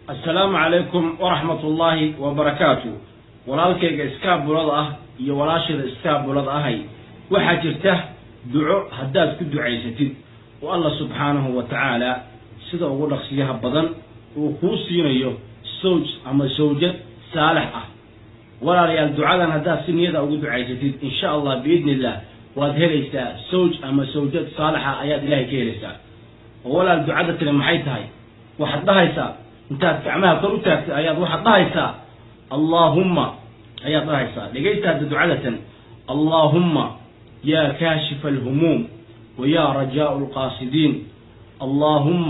السلام عليكم ورحمة الله وبركاته. ولالكيغا اسكابولada ah iyo walaashada iskaabulada ahay waxa jirta duco hadaad ku duceysatid oo Allah subhanahu wa ta'ala sida ugu dhaqsiyaha badan uu ku siinayo sawj ama sawjad salih ah. walaalayaal ducadan hadaad si niyada ugu duceysatid insha Allah biidnillah waad helaysaa sawj ama sawjad salih ah ayaad Ilaahay ka helaysaa. walaal ducada tani maxay tahay? waxaad dhahaysaa intaad gacmaha kor u taagtay ayaad waxaad dhahaysaa اللهم أيا طايسا لقيت هذا دعاء اللهم يا كاشف الهموم ويا رجاء القاصدين. اللهم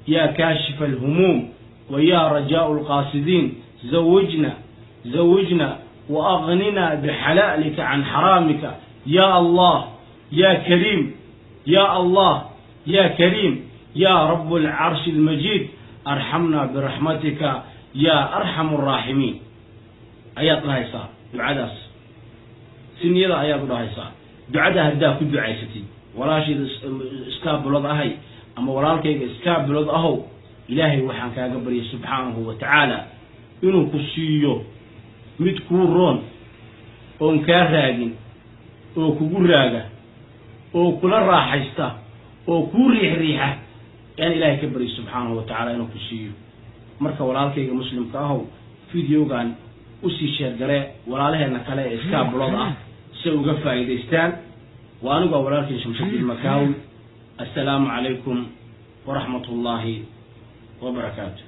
يا كاشف الهموم ويا رجاء القاصدين زوجنا وأغننا بحلالك عن حرامك يا الله يا كريم يا الله يا كريم يا رب العرش المجيد أرحمنا برحمتك يا أرحم الراحمين. ayaad dhahaysaa ducadaas siniyada ayaad dhahaysaa ducada hadaa ku duceysatid walaashida iskaabulad ahay ama walaalkayga iskaabulad aho Ilaahay waxaan kaaga bariyay subhanahu wa ta'ala inuu ku siiyo mid ku roon oo ka raagin oo kugu raaga oo kula raaxaysta oo ku riixriixa yani Ilaahay ka bariyay subhanahu wa ta'ala inuu ku siiyo. marka walaalkayga muslimka aho fiidiyogan وسي شيرغري ولالهنا كله اسكابلود اه سي uga faa'iideystaan waaniga walaalkii Shamsuddin Makaawi. السلام عليكم ورحمة الله وبركاته.